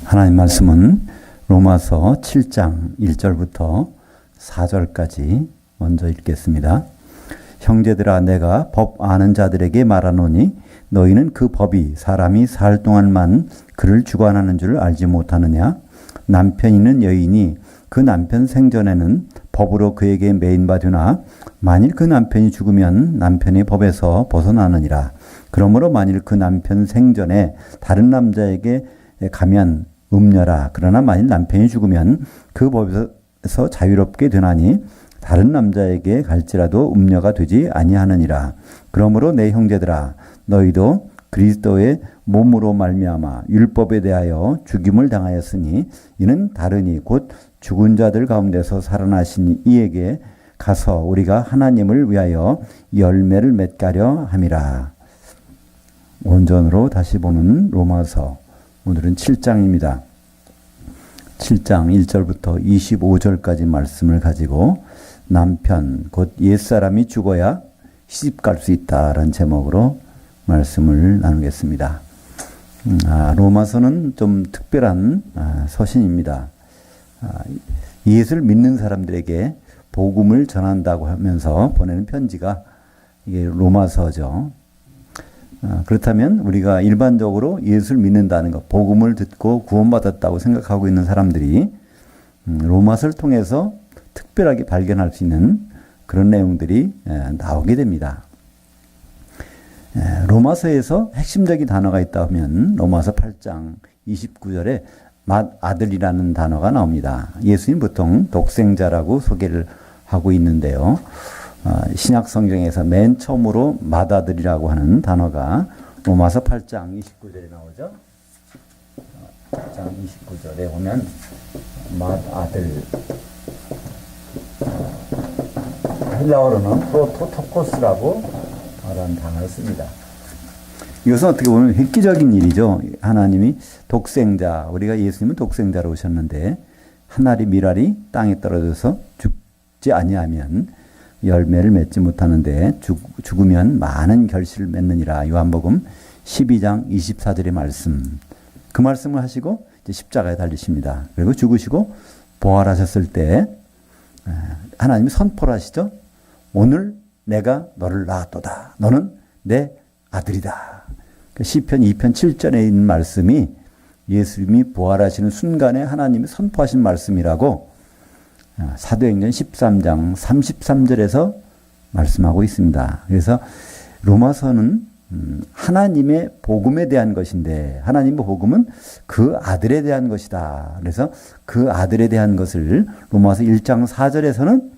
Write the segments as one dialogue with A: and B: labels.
A: 하나님 말씀은 로마서 7장 1절부터 4절까지 먼저 읽겠습니다. 형제들아, 내가 법 아는 자들에게 말하노니 너희는 그 법이 사람이 살 동안만 그를 주관하는 줄 알지 못하느냐? 남편이는 여인이 그 남편 생전에는 법으로 그에게 매인받으나 만일 그 남편이 죽으면 남편이 법에서 벗어나느니라. 그러므로 만일 그 남편 생전에 다른 남자에게 가면 음녀라. 그러나 만일 남편이 죽으면 그 법에서 자유롭게 되나니 다른 남자에게 갈지라도 음녀가 되지 아니하느니라. 그러므로 내 형제들아, 너희도 그리스도의 몸으로 말미암아 율법에 대하여 죽임을 당하였으니 이는 다르니 곧 죽은 자들 가운데서 살아나신 이에게 가서 우리가 하나님을 위하여 열매를 맺가려 함이라. 원전으로 다시 보는 로마서, 오늘은 7장입니다. 7장 1절부터 25절까지 말씀을 가지고 남편 곧 옛사람이 죽어야 시집갈 수 있다라는 제목으로 말씀을 나누겠습니다. 로마서는 좀 특별한 서신입니다. 예수를 믿는 사람들에게 복음을 전한다고 하면서 보내는 편지가 이게 로마서죠. 그렇다면 우리가 일반적으로 예수를 믿는다는 것, 복음을 듣고 구원받았다고 생각하고 있는 사람들이 로마서를 통해서 특별하게 발견할 수 있는 그런 내용들이 나오게 됩니다. 로마서에서 핵심적인 단어가 있다 하면 로마서 8장 29절에 맏아들이라는 단어가 나옵니다. 예수님 보통 독생자라고 소개를 하고 있는데요. 신약 성경에서 맨 처음으로 맏아들이라고 하는 단어가 로마서 8장 29절에 나오죠. 8장 29절에 보면 맏아들, 헬라어로는 프로토토코스라고 라는 단어를 씁니다. 이것은 어떻게 보면 획기적인 일이죠. 하나님이 독생자, 우리가 예수님은 독생자로 오셨는데 한 알이 밀알이 땅에 떨어져서 죽지 아니하면 열매를 맺지 못하는데 죽으면 많은 결실을 맺느니라. 요한복음 12장 24절의 말씀. 그 말씀을 하시고 이제 십자가에 달리십니다. 그리고 죽으시고 부활하셨을 때 하나님이 선포를 하시죠. 오늘 내가 너를 낳았도다. 너는 내 아들이다. 시편 2편 7절에 있는 말씀이 예수님이 부활하시는 순간에 하나님이 선포하신 말씀이라고 사도행전 13장 33절에서 말씀하고 있습니다. 그래서 로마서는 하나님의 복음에 대한 것인데 하나님의 복음은 그 아들에 대한 것이다. 그래서 그 아들에 대한 것을 로마서 1장 4절에서는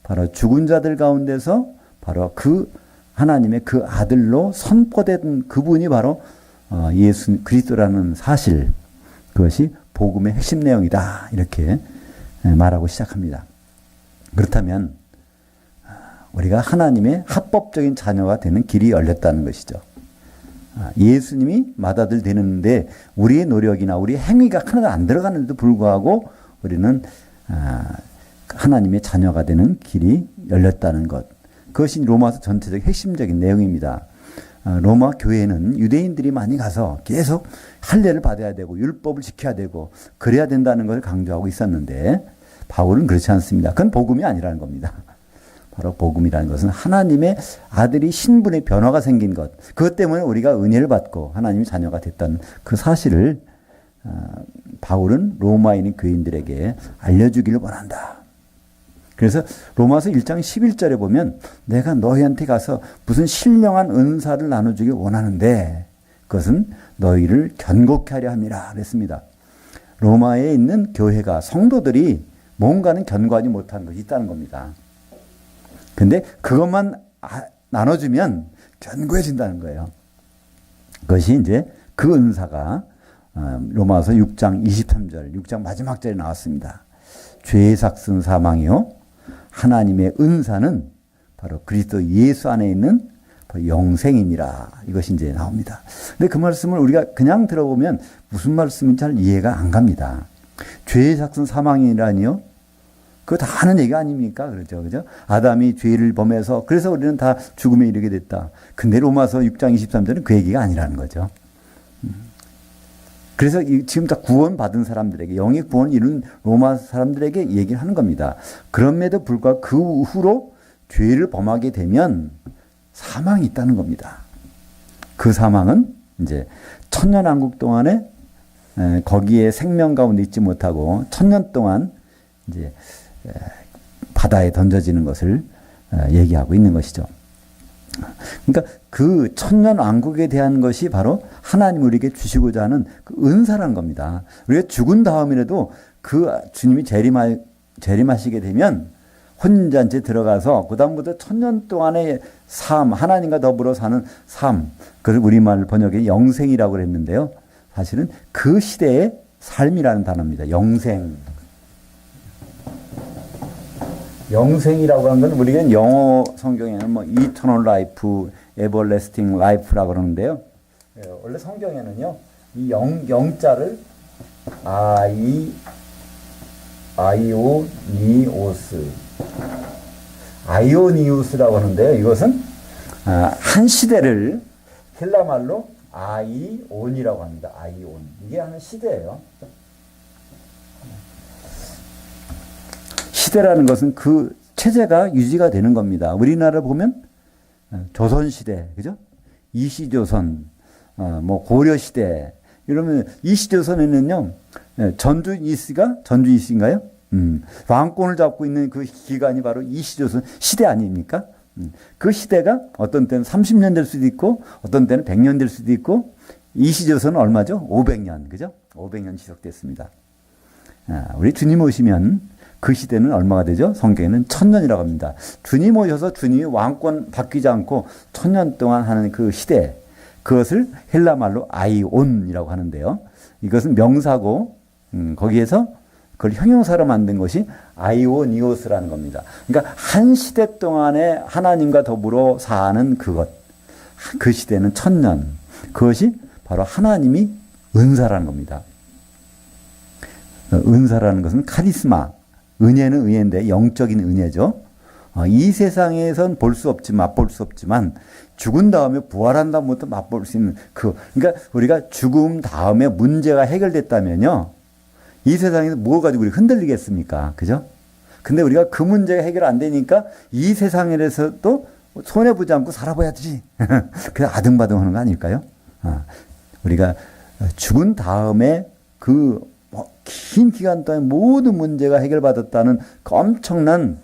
A: 바로 죽은 자들 가운데서 바로 그 하나님의 그 아들로 선포된 그분이 바로 예수 그리스도라는 사실, 그것이 복음의 핵심 내용이다. 이렇게 말하고 시작합니다. 그렇다면 우리가 하나님의 합법적인 자녀가 되는 길이 열렸다는 것이죠. 예수님이 맏아들 되는데 우리의 노력이나 우리의 행위가 하나도 안 들어가는데도 불구하고 우리는 하나님의 자녀가 되는 길이 열렸다는 것. 그것이 로마서 전체적 핵심적인 내용입니다. 로마 교회는 유대인들이 많이 가서 계속 할례를 받아야 되고 율법을 지켜야 되고 그래야 된다는 것을 강조하고 있었는데 바울은 그렇지 않습니다. 그건 복음이 아니라는 겁니다. 바로 복음이라는 것은 하나님의 아들이 신분의 변화가 생긴 것, 그것 때문에 우리가 은혜를 받고 하나님의 자녀가 됐다는 그 사실을 바울은 로마인 교인들에게 알려주기를 원한다. 그래서 로마서 1장 11절에 보면 내가 너희한테 가서 무슨 신령한 은사를 나눠주길 원하는데 그것은 너희를 견고케 하려 함이라 그랬습니다. 로마에 있는 교회가 성도들이 뭔가는 견고하지 못한 것이 있다는 겁니다. 근데 그것만 나눠주면 견고해진다는 거예요. 그것이 이제 그 은사가 로마서 6장 23절, 6장 마지막 절에 나왔습니다. 죄의 삭은 사망이요 하나님의 은사는 바로 그리스도 예수 안에 있는 영생이니라. 이것이 이제 나옵니다. 근데 그 말씀을 우리가 그냥 들어보면 무슨 말씀인지 잘 이해가 안 갑니다. 죄의 삭은 사망이라니요? 그거 다 하는 얘기가 아닙니까? 그렇죠. 그죠? 아담이 죄를 범해서 그래서 우리는 다 죽음에 이르게 됐다. 근데 로마서 6장 23절은 그 얘기가 아니라는 거죠. 그래서 지금 다 구원받은 사람들에게, 영의 구원을 이룬 로마 사람들에게 얘기를 하는 겁니다. 그럼에도 불구하고 그 후로 죄를 범하게 되면 사망이 있다는 겁니다. 그 사망은 이제 천년왕국 동안에 거기에 생명 가운데 있지 못하고 천년 동안 이제 바다에 던져지는 것을 얘기하고 있는 것이죠. 그러니까 그 천년왕국에 대한 것이 바로 하나님 우리에게 주시고자 하는 그 은사란 겁니다. 우리가 죽은 다음이라도 그 주님이 재림하시게 되면 혼인잔치에 들어가서 그 다음부터 천년 동안의 삶, 하나님과 더불어 사는 삶, 그걸 우리말 번역에 영생이라고 그랬는데요. 사실은 그 시대의 삶이라는 단어입니다. 영생. 영생이라고 하는 건 우리가 영어 성경에는 뭐 eternal life, everlasting life라고 그러는데요. 원래 성경에는요, 이 영자를 아이오니우스라고 하는데요. 이것은 한 시대를 헬라말로 아이온이라고 합니다. 아이온. 이게 하는 시대예요. 시대라는 것은 그 체제가 유지가 되는 겁니다. 우리나라 보면 조선시대, 그죠? 이시조선, 뭐 고려시대, 이러면 이시조선에는요, 전주 이씨인가요? 왕권을 잡고 있는 그 기간이 바로 이시조선 시대 아닙니까? 그 시대가 어떤 때는 30년 될 수도 있고, 어떤 때는 100년 될 수도 있고, 이시조선은 얼마죠? 500년, 그죠? 500년 지속됐습니다. 우리 주님 오시면 그 시대는 얼마가 되죠? 성경에는 1000년이라고 합니다. 주님 오셔서 주님이 왕권 바뀌지 않고 1000년 동안 하는 그 시대, 그것을 헬라 말로 아이온이라고 하는데요. 이것은 명사고, 거기에서 그걸 형용사로 만든 것이 아이오니오스라는 겁니다. 그러니까 한 시대 동안에 하나님과 더불어 사는 그것, 그 시대는 1000년. 그것이 바로 하나님이 은사라는 겁니다. 은사라는 것은 카리스마, 은혜는 은혜인데 영적인 은혜죠. 이 세상에선 볼 수 없지만, 맛볼 수 없지만 죽은 다음에 부활한 다음부터 맛볼 수 있는 그러니까 우리가 죽음 다음에 문제가 해결됐다면요, 이 세상에서 뭐 가지고 우리 흔들리겠습니까? 그죠? 근데 우리가 그 문제가 해결 안 되니까 이 세상에서도 손해보지 않고 살아봐야지. 그래서 아등바등 하는 거 아닐까요? 우리가 죽은 다음에 그 긴 기간 동안 모든 문제가 해결받았다는 그 엄청난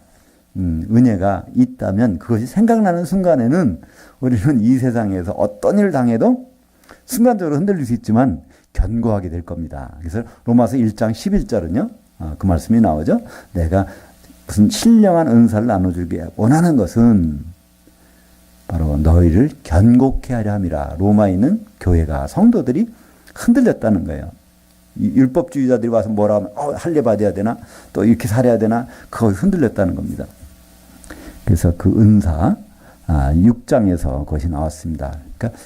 A: 은혜가 있다면 그것이 생각나는 순간에는 우리는 이 세상에서 어떤 일을 당해도 순간적으로 흔들릴 수 있지만 견고하게 될 겁니다. 그래서 로마서 1장 11절은요. 그 말씀이 나오죠. 내가 무슨 신령한 은사를 나눠주기 원하는 것은 바로 너희를 견고케 하려 함이라. 로마에 있는 교회가, 성도들이 흔들렸다는 거예요. 율법주의자들이 와서 뭐라 하면 할례 받아야 되나, 또 이렇게 살아야 되나, 그거 흔들렸다는 겁니다. 그래서 그 은사 6장에서 그것이 나왔습니다. 그러니까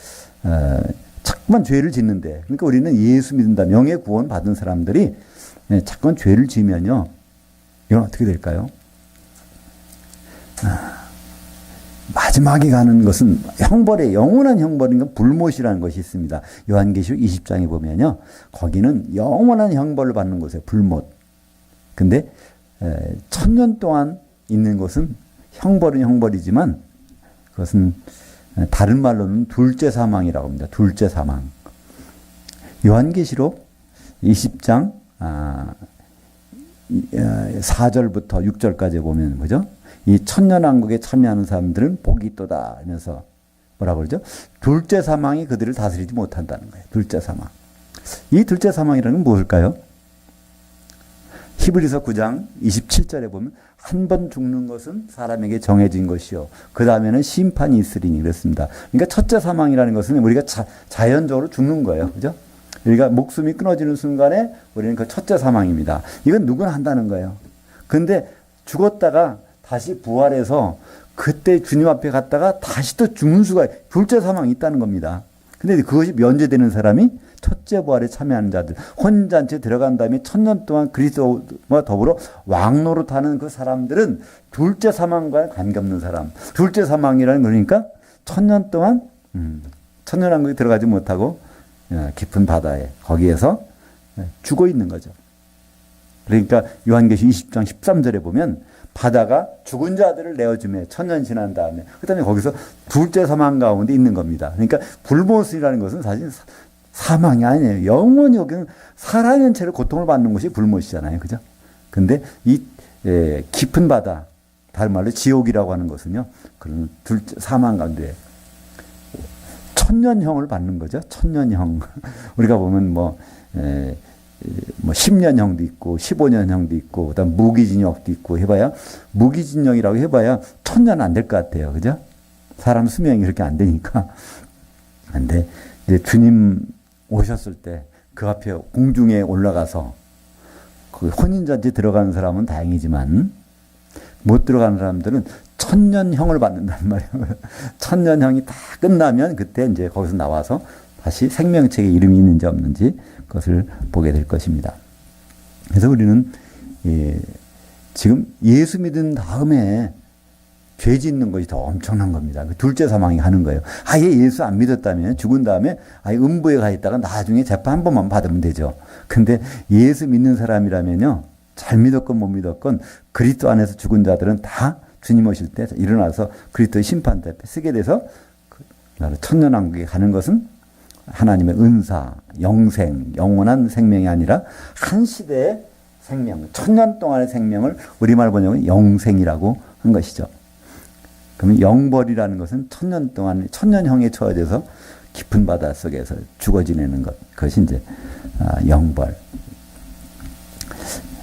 A: 자꾸만 죄를 짓는데, 그러니까 우리는 예수 믿는다, 명예 구원 받은 사람들이 자꾸만 죄를 지면요, 이건 어떻게 될까요? 마지막에 가는 것은 형벌의 영원한 형벌인 건 불못이라는 것이 있습니다. 요한계시록 20장에 보면요, 거기는 영원한 형벌을 받는 곳이에요. 불못. 근데 1000년 동안 있는 곳은 형벌은 형벌이지만 그것은 다른 말로는 둘째 사망이라고 합니다. 둘째 사망. 요한계시록 20장 4절부터 6절까지 보면 뭐죠? 이 천년왕국에 참여하는 사람들은 복이 있도다 하면서 뭐라고 그러죠? 둘째 사망이 그들을 다스리지 못한다는 거예요. 둘째 사망. 이 둘째 사망이라는 건 무엇일까요? 히브리서 9장 27절에 보면 한 번 죽는 것은 사람에게 정해진 것이요, 그 다음에는 심판이 있으리니 그랬습니다. 그러니까 첫째 사망이라는 것은 우리가 자연적으로 죽는 거예요. 그죠? 우리가 목숨이 끊어지는 순간에 우리는 그 첫째 사망입니다. 이건 누구나 한다는 거예요. 근데 죽었다가 다시 부활해서 그때 주님 앞에 갔다가 다시 또 죽는 수가, 둘째 사망이 있다는 겁니다. 근데 그것이 면제되는 사람이 첫째 부활에 참여하는 자들, 혼인잔치에 들어간 다음에 1000년 동안 그리스도와 더불어 왕노릇하는 그 사람들은 둘째 사망과 관계없는 사람. 둘째 사망이라는 거니까 1000년 동안 천년왕국에 들어가지 못하고 깊은 바다에 거기에서 죽어 있는 거죠. 그러니까 요한계시록 20장 13절에 보면 바다가 죽은 자들을 내어주며 천년 지난 다음에 그다음에 거기서 둘째 사망 가운데 있는 겁니다. 그러니까 불못이라는 것은 사실 사망이 아니에요. 영원히 여기는 살아있는 채로 고통을 받는 것이 불못이잖아요. 그죠? 근데 이 깊은 바다, 다른 말로 지옥이라고 하는 것은요, 그런 둘째 사망 가운데 천년형을 받는 거죠. 천년형. 우리가 보면 뭐 10년형도 있고 15년형도 있고 그다음 무기징역도 있고 해봐야 무기징역이라고 해봐야 1000년 안 될 것 같아요. 그죠? 사람 수명이 그렇게 안 되니까. 근데 이제 주님 오셨을 때 그 앞에 공중에 올라가서 그 혼인잔치 들어가는 사람은 다행이지만 못 들어가는 사람들은 1000년형을 받는단 말이에요. 1000년형이 다 끝나면 그때 이제 거기서 나와서 다시 생명책에 이름이 있는지 없는지 그것을 보게 될 것입니다. 그래서 우리는 지금 예수 믿은 다음에 죄 짓는 것이 더 엄청난 겁니다. 그 둘째 사망이 하는 거예요. 아예 예수 안 믿었다면 죽은 다음에 아예 음부에 가 있다가 나중에 재판 한 번만 받으면 되죠. 근데 예수 믿는 사람이라면요, 잘 믿었건 못 믿었건 그리스도 안에서 죽은 자들은 다 주님 오실 때 일어나서 그리스도의 심판대 앞에 서게 돼서 천년왕국에 가는 것은 하나님의 은사, 영생, 영원한 생명이 아니라 한 시대의 생명, 1000년 동안의 생명을 우리말 번역은 영생이라고 한 것이죠. 그러면 영벌이라는 것은 1000년 동안, 1000년형에 처해져서 깊은 바다 속에서 죽어 지내는 것. 그것이 이제 영벌.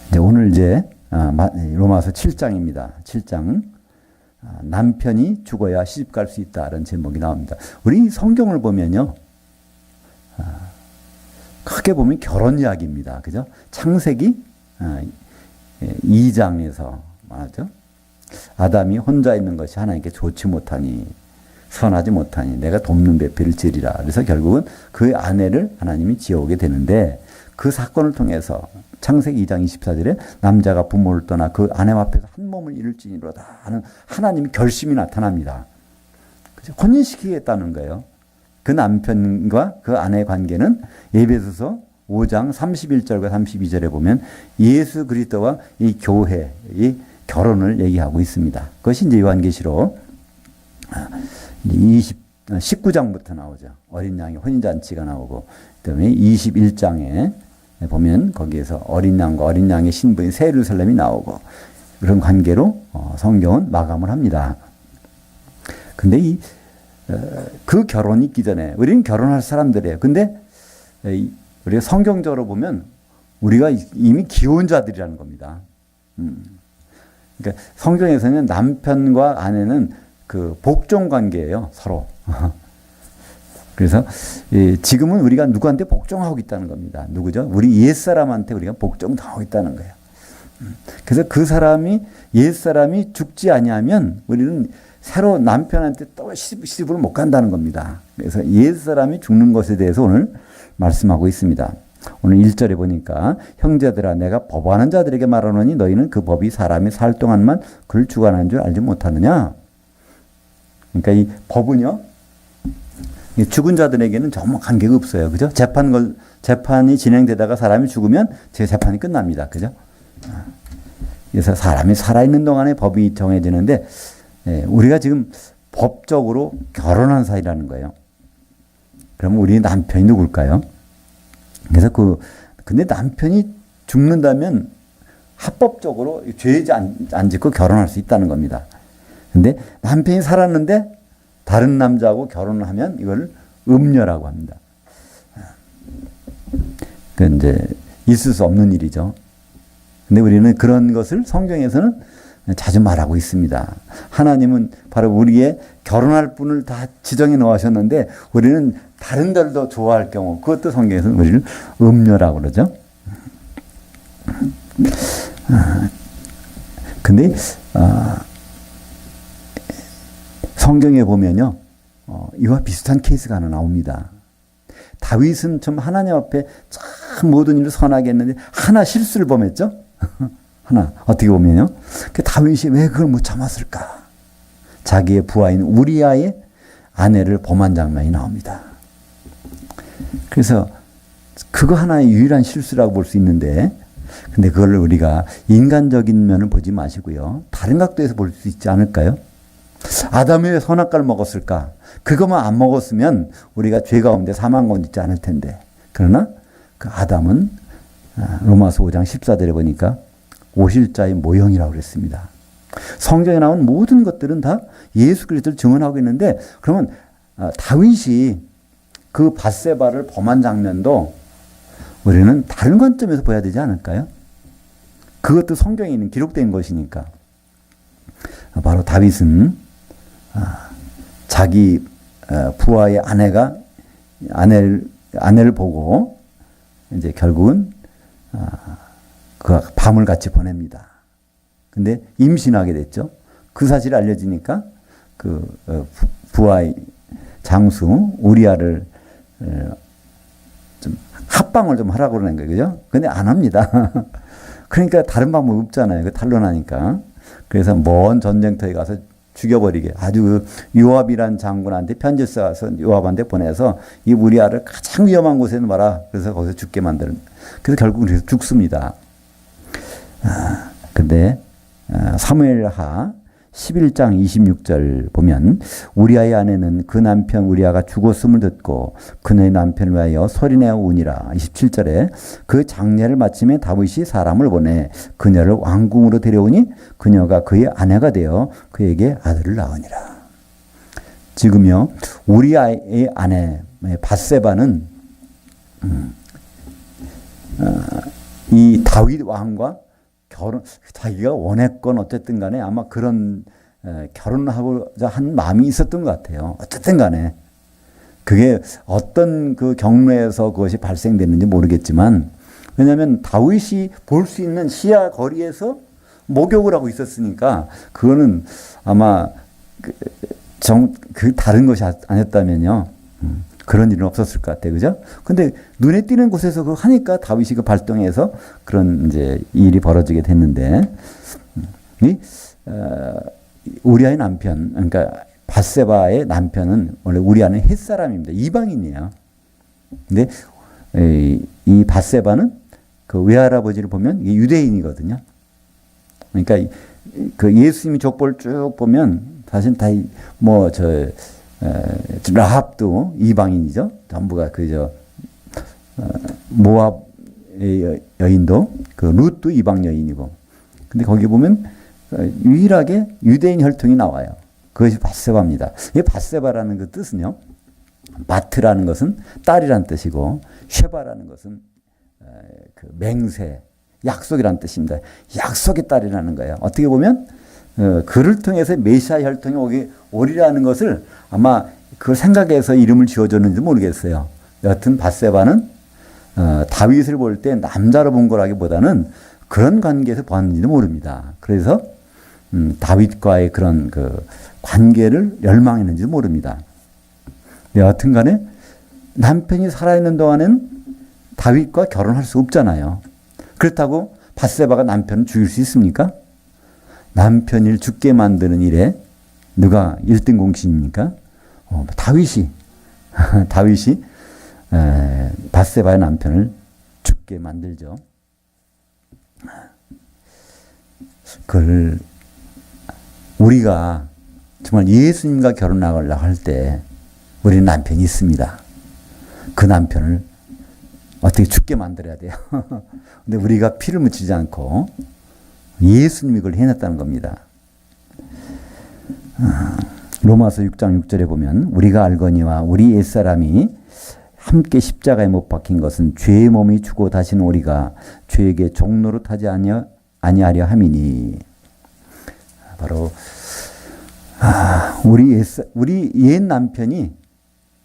A: 이제 오늘 이제 로마서 7장입니다. 7장. 남편이 죽어야 시집 갈 수 있다라는 제목이 나옵니다. 우리 성경을 보면요, 크게 보면 결혼 이야기입니다. 그죠? 창세기 2장에서 말하죠. 아담이 혼자 있는 것이 하나님께 좋지 못하니, 선하지 못하니 내가 돕는 배필을 지리라. 그래서 결국은 그 아내를 하나님이 지어오게 되는데, 그 사건을 통해서 창세기 2장 24절에 남자가 부모를 떠나 그 아내 앞에서 한 몸을 이룰지니로다 하는 하나님의 결심이 나타납니다. 혼인시키겠다는 거예요. 그 남편과 그 아내의 관계는 에베소서 5장 31절과 32절에 보면 예수 그리스도와 이 교회, 이 결혼을 얘기하고 있습니다. 그것이 이제 요한계시록 19장부터 나오죠. 어린 양의 혼인잔치가 나오고, 그다음에 21장에 보면 거기에서 어린 양과 어린 양의 신부인 새 예루살렘이 나오고, 그런 관계로 성경은 마감을 합니다. 근데 그 결혼이 있기 전에 우리는 결혼할 사람들이에요. 근데 우리가 성경적으로 보면 우리가 이미 기혼자들이라는 겁니다. 그러니까 성경에서는 남편과 아내는 그 복종 관계예요, 서로. 그래서 지금은 우리가 누구한테 복종하고 있다는 겁니다. 누구죠? 우리 옛사람한테 우리가 복종당하고 있다는 거예요. 그래서 그 사람이, 옛사람이 죽지 아니하면 우리는 새로 남편한테 또 시집을 못 간다는 겁니다. 그래서 옛사람이 죽는 것에 대해서 오늘 말씀하고 있습니다. 오늘 1절에 보니까 형제들아 내가 법하는 자들에게 말하노니 너희는 그 법이 사람이 살 동안만 그를 주관하는 줄 알지 못하느냐. 그러니까 이 법은요, 죽은 자들에게는 정말 관계가 없어요. 그죠? 재판이 진행되다가 사람이 죽으면 제 재판이 끝납니다. 그죠? 그래서 사람이 살아있는 동안에 법이 정해지는데, 우리가 지금 법적으로 결혼한 사이라는 거예요. 그러면 우리 남편이 누굴까요? 그래서 근데 남편이 죽는다면 합법적으로 죄지 안 짓고 결혼할 수 있다는 겁니다. 근데 남편이 살았는데 다른 남자하고 결혼을 하면 이걸 음녀라고 합니다. 그 이제 있을 수 없는 일이죠. 근데 우리는 그런 것을 성경에서는 자주 말하고 있습니다. 하나님은 바로 우리의 결혼할 분을 다 지정해 놓으셨는데 우리는 다른 들도 좋아할 경우, 그것도 성경에서는 우리를 음녀라고 그러죠. 근데 성경에 보면요, 이와 비슷한 케이스가 하나 나옵니다. 다윗은 좀 하나님 앞에 참 모든 일을 선하게 했는데 하나 실수를 범했죠. 하나 어떻게 보면요, 그 다윗이 왜 그걸 못 참았을까? 자기의 부하인 우리아의 아내를 범한 장면이 나옵니다. 그래서 그거 하나의 유일한 실수라고 볼 수 있는데, 근데 그걸 우리가 인간적인 면을 보지 마시고요. 다른 각도에서 볼 수 있지 않을까요? 아담이 왜 선악과를 먹었을까? 그것만 안 먹었으면 우리가 죄 가운데 사망 가운데 있지 않을 텐데. 그러나 그 아담은 로마서 5장 14절에 보니까 오실자의 모형이라고 그랬습니다. 성경에 나온 모든 것들은 다 예수 그리스도를 증언하고 있는데, 그러면 다윗이 그 밧세바를 범한 장면도 우리는 다른 관점에서 봐야 되지 않을까요? 그것도 성경에 있는 기록된 것이니까. 바로 다윗은 자기 부하의 아내를 보고 이제 결국은 그 밤을 같이 보냅니다. 근데 임신하게 됐죠. 그 사실이 알려지니까 그 부하의 장수 우리아를 좀 합방을 좀 하라고 그러는 거예요. 그죠? 근데 안 합니다. 그러니까 다른 방법이 없잖아요. 그 탄로나니까. 그래서 먼 전쟁터에 가서 죽여버리게. 아주 요압이란 장군한테 편지 써서 요압한테 보내서 이 우리아를 가장 위험한 곳에 놔라. 그래서 거기서 죽게 만드는. 그래서 결국은 그래서 죽습니다. 근데 사무엘하 11장 26절 보면 우리아의 아내는 그 남편 우리아가 죽었음을 듣고 그녀의 남편을 위하여 소리내어 우니라. 27절에 그 장례를 마침에 다윗이 사람을 보내 그녀를 왕궁으로 데려오니 그녀가 그의 아내가 되어 그에게 아들을 낳으니라. 지금요 우리아의 아내 밧세바는 이 다윗 왕과 자기가 원했건 어쨌든 간에 아마 그런 결혼하고자 한 마음이 있었던 것 같아요. 어쨌든 간에. 그게 어떤 그 경로에서 그것이 발생됐는지 모르겠지만, 왜냐하면 다윗이 볼 수 있는 시야 거리에서 목욕을 하고 있었으니까, 그거는 아마 그 다른 것이 아니었다면요. 그런 일은 없었을 것 같아요. 그죠? 근데 눈에 띄는 곳에서 그걸 하니까 다윗이 그 발동해서 그런 이제 일이 벌어지게 됐는데, 우리아의 남편, 그러니까 밧세바의 남편은 원래 우리아는 헷사람입니다. 이방인이에요. 근데 이 밧세바는 그 외할아버지를 보면 유대인이거든요. 그러니까 그 예수님이 족보를 쭉 보면 사실 다 라합도 이방인이죠. 전부가 모압의 여인도 그 룻도 이방 여인이고. 근데 거기 보면 유일하게 유대인 혈통이 나와요. 그것이 밧세바입니다. 이 밧세바라는 그 뜻은요. 바트라는 것은 딸이란 뜻이고 쉐바라는 것은 그 맹세, 약속이란 뜻입니다. 약속의 딸이라는 거예요. 어떻게 보면 그를 통해서 메시아 혈통이 오리라는 것을 아마 그걸 생각해서 이름을 지어줬는지 모르겠어요. 여하튼 밧세바는 다윗을 볼 때 남자로 본 거라기보다는 그런 관계에서 봤는지도 모릅니다. 그래서 다윗과의 그런 그 관계를 열망했는지도 모릅니다. 여하튼 간에 남편이 살아있는 동안은 다윗과 결혼할 수 없잖아요. 그렇다고 밧세바가 남편을 죽일 수 있습니까? 남편을 죽게 만드는 일에 누가 1등 공신입니까? 다윗이 밧세바의 남편을 죽게 만들죠. 그걸 우리가 정말 예수님과 결혼하려고 할 때 우리는 남편이 있습니다. 그 남편을 어떻게 죽게 만들어야 돼요. 근데 우리가 피를 묻히지 않고 예수님이 그걸 해냈다는 겁니다. 로마서 6장 6절에 보면 우리가 알거니와 우리 옛사람이 함께 십자가에 못 박힌 것은 죄의 몸이 죽고 다시는 우리가 죄에게 종로로 타지 아니하려 함이니. 바로 우리 옛 남편이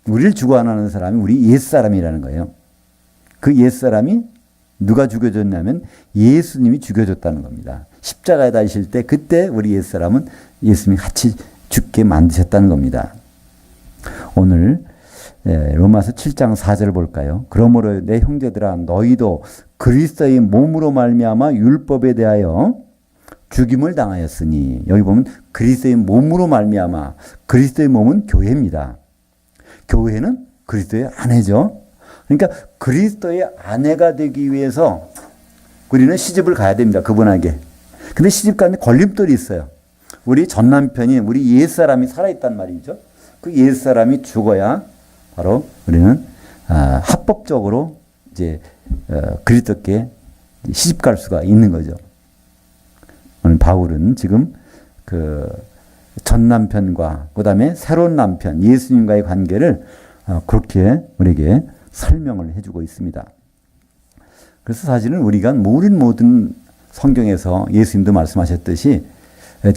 A: 우리를 주관하는 사람이 우리 옛사람이라는 거예요. 그 옛사람이 누가 죽여줬냐면 예수님이 죽여줬다는 겁니다. 십자가에 달리실 때 그때 우리 옛사람은 예수님이 같이 죽게 만드셨다는 겁니다. 오늘 로마서 7장 4절을 볼까요? 그러므로 내 형제들아 너희도 그리스도의 몸으로 말미암아 율법에 대하여 죽임을 당하였으니. 여기 보면 그리스도의 몸으로 말미암아. 그리스도의 몸은 교회입니다. 교회는 그리스도의 아내죠. 그러니까 그리스도의 아내가 되기 위해서 우리는 시집을 가야 됩니다. 그분에게. 근데 시집 가는데 걸림돌이 있어요. 우리 전 남편이 우리 옛사람이 살아있단 말이죠. 그 옛사람이 죽어야 바로 우리는 합법적으로 이제 그리스도께 시집 갈 수가 있는 거죠. 오늘 바울은 지금 그 전 남편과 그다음에 새로운 남편 예수님과의 관계를 그렇게 우리에게 설명을 해주고 있습니다. 그래서 사실은 우리가 모든 성경에서 예수님도 말씀하셨듯이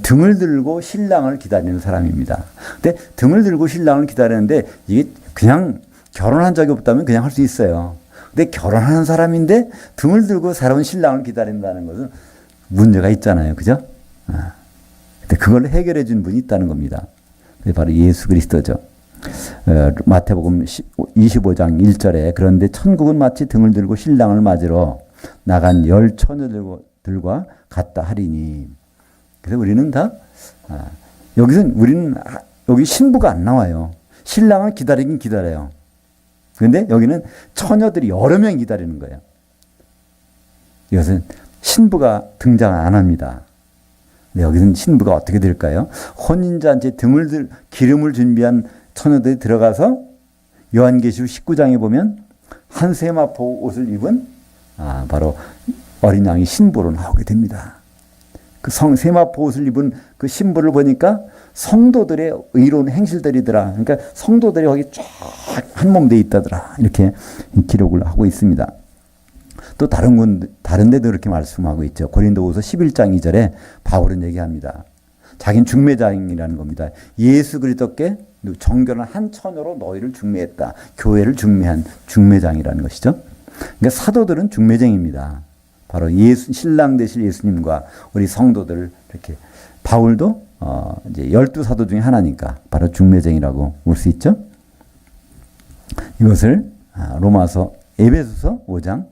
A: 등을 들고 신랑을 기다리는 사람입니다. 근데 등을 들고 신랑을 기다리는데 이게 그냥 결혼한 적이 없다면 그냥 할 수 있어요. 근데 결혼하는 사람인데 등을 들고 새로운 신랑을 기다린다는 것은 문제가 있잖아요. 그죠? 근데 그걸 해결해 준 분이 있다는 겁니다. 그게 바로 예수 그리스도죠. 마태복음 25장 1절에 그런데 천국은 마치 등을 들고 신랑을 맞으러 나간 10 처녀들과 같다 하리니. 그래서 우리는 다 우리는 여기 신부가 안 나와요. 신랑을 기다리긴 기다려요. 그런데 여기는 처녀들이 여러 명 기다리는 거예요. 이것은 신부가 등장 안 합니다. 여기서는 신부가 어떻게 될까요? 혼인잔치에 기름을 준비한 처녀들이 들어가서 요한계시록 19장에 보면 한 세마포 옷을 입은 바로 어린 양이 신부로 나오게 됩니다. 그 세마포 옷을 입은 그 신부를 보니까 성도들의 의로운 행실들이더라. 그러니까 성도들이 거기 쫙 한 몸 돼 있다더라. 이렇게 기록을 하고 있습니다. 또 다른 데도 이렇게 말씀하고 있죠. 고린도후서 11장 2절에 바울은 얘기합니다. 자기는 중매장이라는 겁니다. 예수 그리스도께 정결한 한 처녀로 너희를 중매했다. 교회를 중매한 중매장이라는 것이죠. 그러니까 사도들은 중매쟁입니다. 바로 신랑 되실 예수님과 우리 성도들 이렇게 바울도 이제 12사도 중에 하나니까 바로 중매쟁이라고 볼 수 있죠. 이것을 에베소서 5장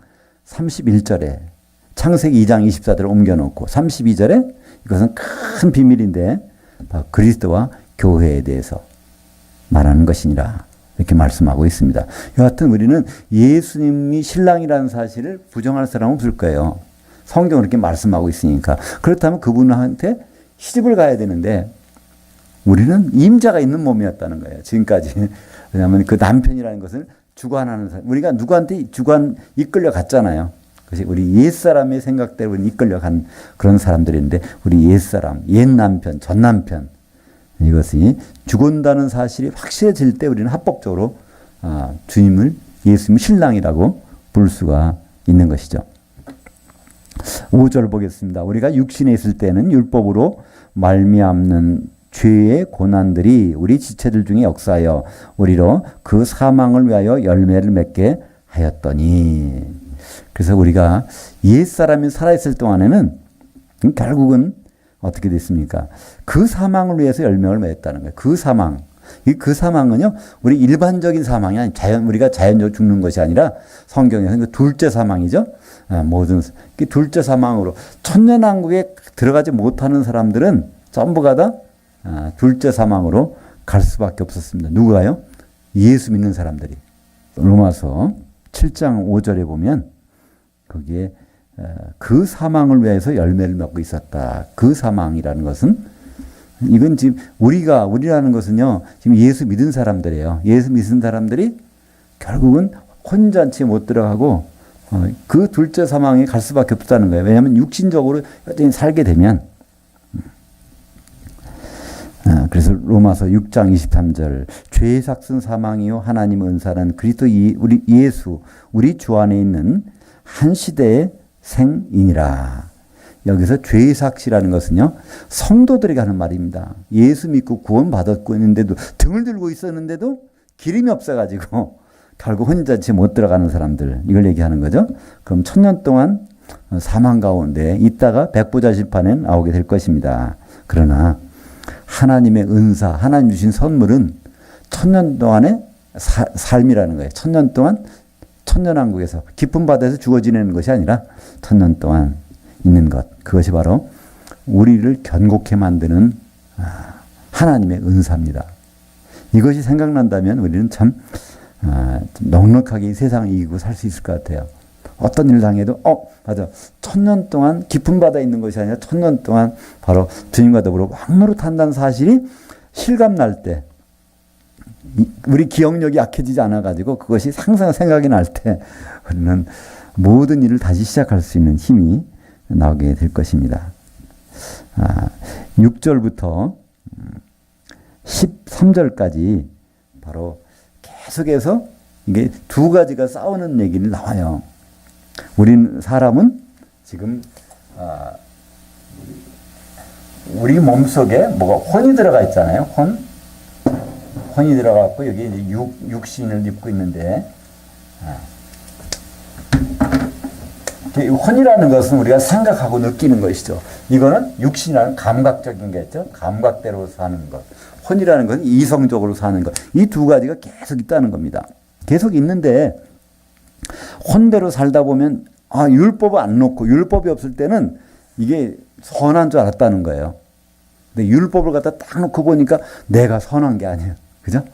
A: 31절에 창세기 2장 24절을 옮겨놓고 32절에 이것은 큰 비밀인데 그리스도와 교회에 대해서 말하는 것이니라 이렇게 말씀하고 있습니다. 여하튼 우리는 예수님이 신랑이라는 사실을 부정할 사람은 없을 거예요. 성경은 이렇게 말씀하고 있으니까. 그렇다면 그분한테 시집을 가야 되는데 우리는 임자가 있는 몸이었다는 거예요. 지금까지. 왜냐하면 그 남편이라는 것을 주관하는 사람. 우리가 누구한테 이끌려 갔잖아요. 그것이 우리 옛사람의 생각대로 이끌려 간 그런 사람들인데 우리 옛사람, 옛남편, 전남편 이것이 죽은다는 사실이 확실해질 때 우리는 합법적으로 예수님을 신랑이라고 부를 수가 있는 것이죠. 5절 보겠습니다. 우리가 육신에 있을 때는 율법으로 말미암는 죄의 고난들이 우리 지체들 중에 역사하여 우리로 그 사망을 위하여 열매를 맺게 하였더니. 그래서 우리가 옛사람이 살아있을 동안에는 결국은 어떻게 됐습니까? 그 사망을 위해서 열매를 맺었다는 거예요. 그 사망. 그 사망은요, 우리 일반적인 사망이 아니라 우리가 자연적으로 죽는 것이 아니라 성경에서는 그 둘째 사망이죠. 둘째 사망으로 천년왕국에 들어가지 못하는 사람들은 전부가 다 둘째 사망으로 갈 수밖에 없었습니다. 누가요? 예수 믿는 사람들이. 로마서 7장 5절에 보면 거기에 그 사망을 위해서 열매를 맺고 있었다. 그 사망이라는 것은 이건 지금 우리라는 것은요, 지금 예수 믿은 사람들이에요. 예수 믿은 사람들이 결국은 혼잔치에 못 들어가고 그 둘째 사망에 갈 수밖에 없다는 거예요. 왜냐하면 육신적으로 여전히 살게 되면. 그래서 로마서 6장 23절 죄의 삭슨 사망이요 하나님의 은사는 그리스도 우리 예수 우리 주 안에 있는 한 시대의 생이니라. 여기서 죄의 삭시라는 것은요 성도들에게 하는 말입니다. 예수 믿고 구원 받았고 있는데도 등을 들고 있었는데도 기름이 없어가지고 결국 혼인잔치에 못 들어가는 사람들 이걸 얘기하는 거죠. 그럼 1000년 동안 사망 가운데 있다가 백보자 심판에 나오게 될 것입니다. 그러나 하나님의 은사, 하나님 주신 선물은 1000년 동안의 삶이라는 거예요. 1000년 동안 천년왕국에서 깊은 바다에서 죽어 지내는 것이 아니라 1000년 동안 있는 것. 그것이 바로 우리를 견고케 만드는 하나님의 은사입니다. 이것이 생각난다면 우리는 참 좀 넉넉하게 이 세상을 이기고 살 수 있을 것 같아요. 어떤 일을 당해도 맞아. 1000년 동안 깊은 바다에 있는 것이 아니라 1000년 동안 바로 주님과 더불어 왕노릇한다는 사실이 실감날 때, 우리 기억력이 약해지지 않아가지고 그것이 항상 생각이 날 때 우리는 모든 일을 다시 시작할 수 있는 힘이 나오게 될 것입니다. 6절부터 13절까지 바로 계속해서 이게 두 가지가 싸우는 얘기를 나와요. 사람은 지금 우리 몸속에 뭐가 혼이 들어가 있잖아요. 혼이 들어갔고 여기 이제 육신을 입고 있는데 혼이라는 것은 우리가 생각하고 느끼는 것이죠. 이거는 육신이라는 감각적인 게 있죠. 감각대로 사는 것. 혼이라는 것은 이성적으로 사는 것. 이 두 가지가 계속 있다는 겁니다. 계속 있는데 혼대로 살다 보면 율법을 안 놓고 율법이 없을 때는 이게 선한 줄 알았다는 거예요. 근데 율법을 갖다 딱 놓고 보니까 내가 선한 게 아니에요. 그죠?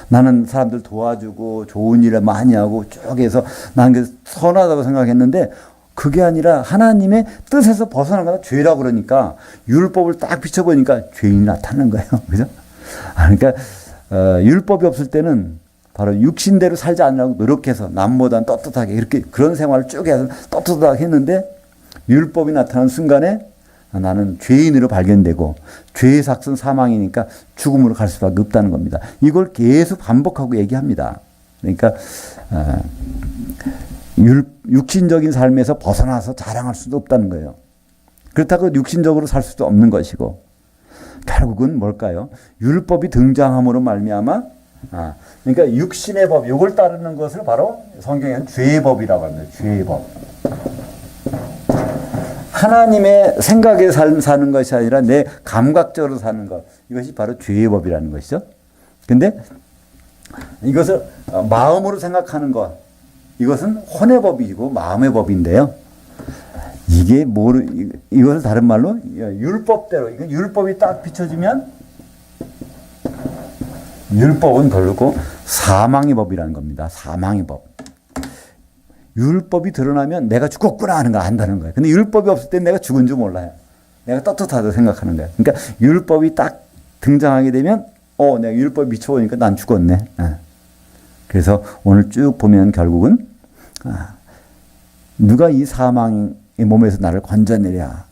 A: 나는 사람들 도와주고 좋은 일을 많이 하고 쭉 해서 나는 선하다고 생각했는데 그게 아니라 하나님의 뜻에서 벗어난 거다 죄라고 그러니까 율법을 딱 비춰보니까 죄인이 나타나는 거예요. 그죠? 그러니까 율법이 없을 때는 바로 육신대로 살지 않으려고 노력해서 남보다는 떳떳하게 이렇게 그런 생활을 쭉 해서 떳떳하게 했는데 율법이 나타나는 순간에 나는 죄인으로 발견되고 죄의 삭은 사망이니까 죽음으로 갈 수밖에 없다는 겁니다. 이걸 계속 반복하고 얘기합니다. 그러니까 육신적인 삶에서 벗어나서 자랑할 수도 없다는 거예요. 그렇다고 육신적으로 살 수도 없는 것이고 결국은 뭘까요? 율법이 등장함으로 말미암아 그러니까 육신의 법, 이걸 따르는 것을 바로 성경에는 죄의 법이라고 합니다. 죄의 법. 하나님의 생각에 사는 것이 아니라 내 감각적으로 사는 것. 이것이 바로 죄의 법이라는 것이죠. 근데 이것을 마음으로 생각하는 것. 이것은 혼의 법이고 마음의 법인데요. 이것을 다른 말로 율법대로, 이건 율법이 딱 비춰지면 율법은 결국 사망의 법이라는 겁니다. 사망의 법. 율법이 드러나면 내가 죽었구나 하는 걸 안다는 거예요. 근데 율법이 없을 때 내가 죽은 줄 몰라요. 내가 떳떳하다고 생각하는 거예요. 그러니까 율법이 딱 등장하게 되면 내가 율법에 미쳐보니까 난 죽었네. 그래서 오늘 쭉 보면 결국은 누가 이 사망의 몸에서 나를 건져내랴.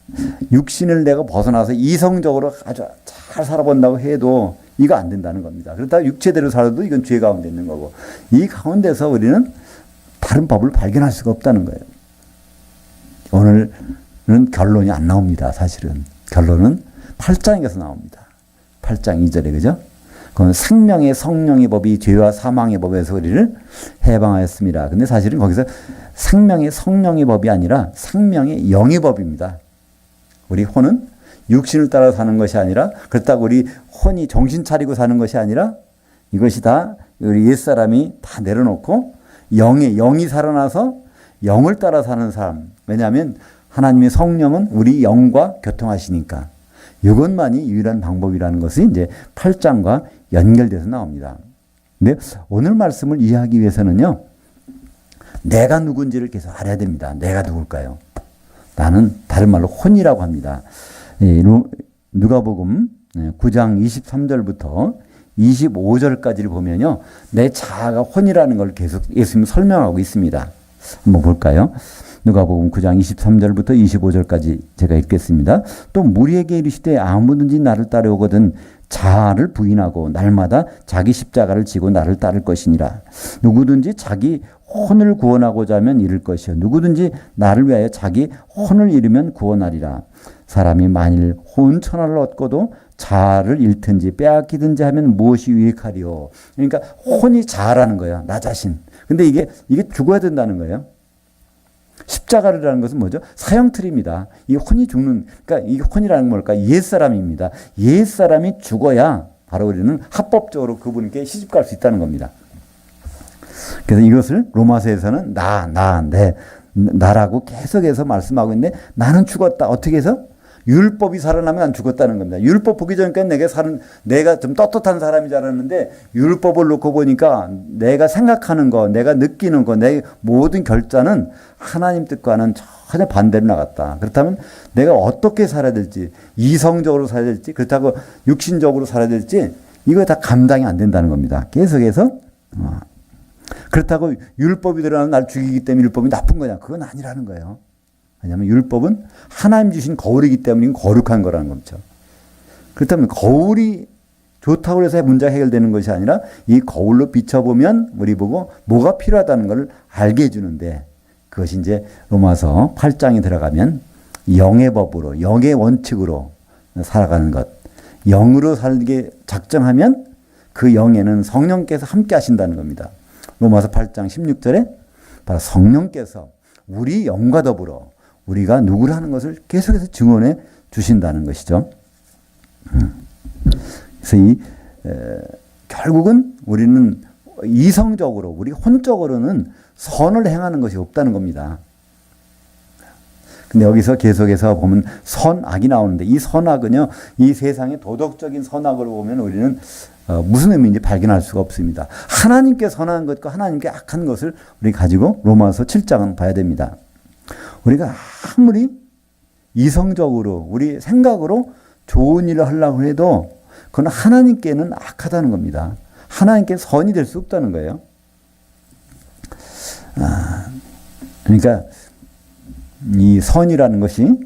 A: 육신을 내가 벗어나서 이성적으로 아주 잘 살아본다고 해도 이거 안 된다는 겁니다. 그렇다고 육체대로 살아도 이건 죄 가운데 있는 거고 이 가운데서 우리는 다른 법을 발견할 수가 없다는 거예요. 오늘은 결론이 안 나옵니다. 사실은. 결론은 8장에서 나옵니다. 8장 2절에 그죠? 그건 생명의 성령의 법이 죄와 사망의 법에서 우리를 해방하였습니다. 근데 사실은 거기서 생명의 성령의 법이 아니라 생명의 영의 법입니다. 우리 혼은 육신을 따라 사는 것이 아니라 그렇다고 우리 혼이 정신 차리고 사는 것이 아니라 이것이 다 우리 옛사람이 다 내려놓고 영이 살아나서 영을 따라 사는 사람. 왜냐하면 하나님의 성령은 우리 영과 교통하시니까 이것만이 유일한 방법이라는 것이 이제 8장과 연결돼서 나옵니다. 근데 오늘 말씀을 이해하기 위해서는요. 내가 누군지를 계속 알아야 됩니다. 내가 누굴까요? 나는 다른 말로 혼이라고 합니다. 누가복음 9장 23절부터 25절까지를 보면요. 내 자아가 혼이라는 걸 계속 예수님이 설명하고 있습니다. 한번 볼까요? 누가복음 9장 23절부터 25절까지 제가 읽겠습니다. 또 무리에게 이르시되 아무든지 나를 따르거든 자아를 부인하고 날마다 자기 십자가를 지고 나를 따를 것이니라. 누구든지 자기 혼을 구원하고자 하면 잃을 것이요 누구든지 나를 위하여 자기 혼을 잃으면 구원하리라. 사람이 만일 혼 천하를 얻고도 자아를 잃든지 빼앗기든지 하면 무엇이 유익하리요. 그러니까 혼이 자아라는 거예요. 나 자신. 근데 이게 죽어야 된다는 거예요. 십자가라는 것은 뭐죠? 사형틀입니다. 이 혼이 죽는, 그러니까 이 혼이라는 건 뭘까? 옛사람입니다. 옛사람이 죽어야 바로 우리는 합법적으로 그분께 시집갈 수 있다는 겁니다. 그래서 이것을 로마서에서는 나라고 계속해서 말씀하고 있는데 나는 죽었다. 어떻게 해서? 율법이 살아나면 난 죽었다는 겁니다. 율법 보기 전까지 내가 좀 떳떳한 사람이 줄 알았는데 율법을 놓고 보니까 내가 생각하는 거, 내가 느끼는 거, 내 모든 결단은 하나님 뜻과는 전혀 반대로 나갔다. 그렇다면 내가 어떻게 살아야 될지, 이성적으로 살아야 될지, 그렇다고 육신적으로 살아야 될지, 이거 다 감당이 안 된다는 겁니다. 계속해서 그렇다고 율법이 들어가면 날 죽이기 때문에 율법이 나쁜 거냐? 그건 아니라는 거예요. 왜냐하면 율법은 하나님 주신 거울이기 때문에 거룩한 거라는 거죠. 그렇다면 거울이 좋다고 해서 문제가 해결되는 것이 아니라 이 거울로 비춰보면 우리 보고 뭐가 필요하다는 걸 알게 해주는데, 그것이 이제 로마서 8장에 들어가면 영의 법으로, 영의 원칙으로 살아가는 것. 영으로 살게 작정하면 그 영에는 성령께서 함께 하신다는 겁니다. 로마서 8장 16절에 바로 성령께서 우리 영과 더불어 우리가 누구를 하는 것을 계속해서 증언해 주신다는 것이죠. 그래서 결국은 우리는 이성적으로, 우리 혼적으로는 선을 행하는 것이 없다는 겁니다. 근데 여기서 계속해서 보면 선악이 나오는데, 이 선악은요, 이 세상의 도덕적인 선악으로 보면 우리는 무슨 의미인지 발견할 수가 없습니다. 하나님께 선한 것과 하나님께 악한 것을 우리 가지고 로마서 7장은 봐야 됩니다. 우리가 아무리 이성적으로 우리 생각으로 좋은 일을 하려고 해도 그건 하나님께는 악하다는 겁니다. 하나님께 선이 될 수 없다는 거예요. 그러니까 이 선이라는 것이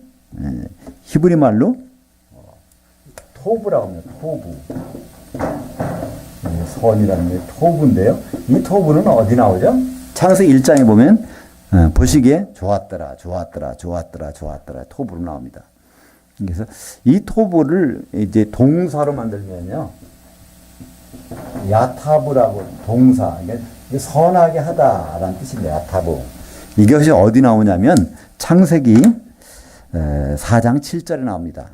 A: 히브리 말로 토부라고 합니다. 토부. 선이라는 게 토부인데요. 이 토부는 어디 나오죠? 창세기 1장에 보면 보시기에 좋았더라, 좋았더라, 좋았더라, 좋았더라 토부로 나옵니다. 그래서 이 토부를 이제 동사로 만들면요, 야타부라고 동사, 이게 선하게 하다라는 뜻인데, 야타부. 이것이 어디 나오냐면 창세기 4장 7절에 나옵니다.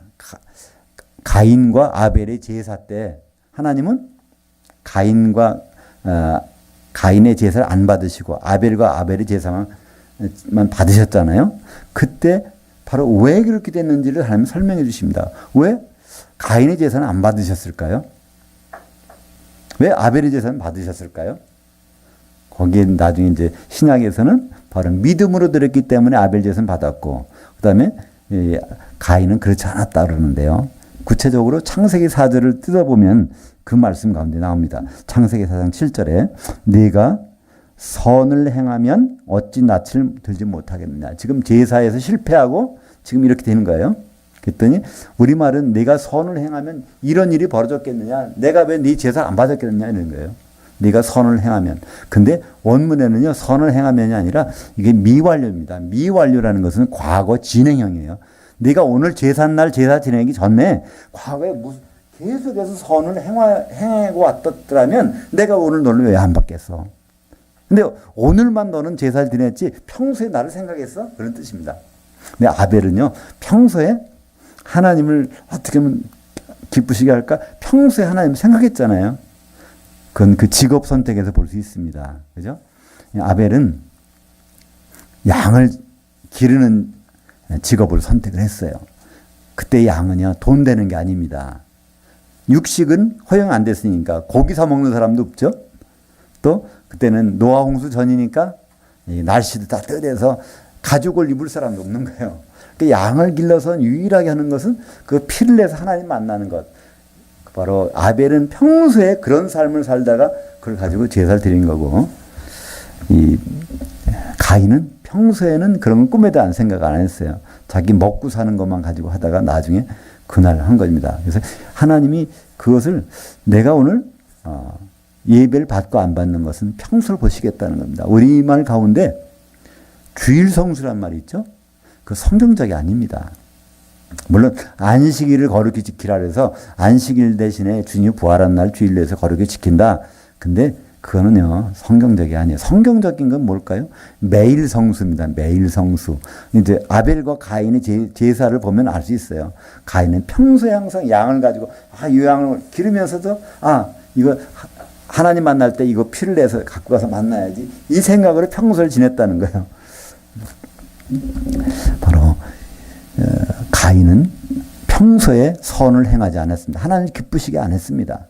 A: 가인과 아벨의 제사 때 하나님은 가인의 제사를 안 받으시고 아벨과 아벨의 제사만 받으셨잖아요. 그때 바로 왜 그렇게 됐는지를 하나님 설명해 주십니다. 왜 가인의 제사는 안 받으셨을까요? 왜 아벨의 제사는 받으셨을까요? 거기에 나중에 이제 신약에서는 바로 믿음으로 드렸기 때문에 아벨 제사는 받았고, 그 다음에 가인은 그렇지 않았다 그러는데요. 구체적으로 창세기 4절을 뜯어보면 그 말씀 가운데 나옵니다. 창세기 4장 7절에 네가 선을 행하면 어찌 낯을 들지 못하겠느냐. 지금 제사에서 실패하고 지금 이렇게 되는 거예요. 그랬더니 우리말은 네가 선을 행하면 이런 일이 벌어졌겠느냐. 내가 왜 네 제사를 안 받았겠느냐 이런 거예요. 네가 선을 행하면. 근데 원문에는요, 선을 행하면이 아니라 이게 미완료입니다. 미완료라는 것은 과거 진행형이에요. 네가 오늘 제삿날 제사 지내기 전에 과거에 계속해서 선을 행하고 왔더라면 내가 오늘 너를 왜 안 받겠어? 근데 오늘만 너는 제사를 지냈지 평소에 나를 생각했어? 그런 뜻입니다. 근데 아벨은요, 평소에 하나님을 어떻게 하면 기쁘시게 할까? 평소에 하나님을 생각했잖아요. 그건 그 직업 선택에서 볼 수 있습니다. 그죠? 아벨은 양을 기르는 직업을 선택을 했어요. 그때 양은요, 돈 되는 게 아닙니다. 육식은 허용 안 됐으니까 고기 사 먹는 사람도 없죠. 또 그때는 노아 홍수 전이니까 날씨도 따뜻해서 가죽을 입을 사람도 없는 거예요. 그 양을 길러서 유일하게 하는 것은 그 피를 내서 하나님 만나는 것. 바로 아벨은 평소에 그런 삶을 살다가 그걸 가지고 제사를 드린 거고, 이 가인은 평소에는 그런 건 꿈에도 안 생각 안 했어요. 자기 먹고 사는 것만 가지고 하다가 나중에 그날 한 겁니다. 그래서 하나님이 그것을 내가 오늘 예배를 받고 안 받는 것은 평소를 보시겠다는 겁니다. 우리말 가운데 주일 성수란 말이 있죠. 그 성경적이 아닙니다. 물론 안식일을 거룩히 지키라 그래서 안식일 대신에 주님 부활한 날 주일로 해서 거룩히 지킨다. 근데 그거는요, 성경적이 아니에요. 성경적인 건 뭘까요? 매일 성수입니다. 매일 성수. 이제 아벨과 가인의 제사를 보면 알 수 있어요. 가인은 평소에 항상 양을 가지고 이 양을 기르면서도 이거 하나님 만날 때 이거 피를 내서 갖고 가서 만나야지, 이 생각으로 평소를 지냈다는 거예요. 바로 가인은 평소에 선을 행하지 않았습니다. 하나님 기쁘시게 안 했습니다.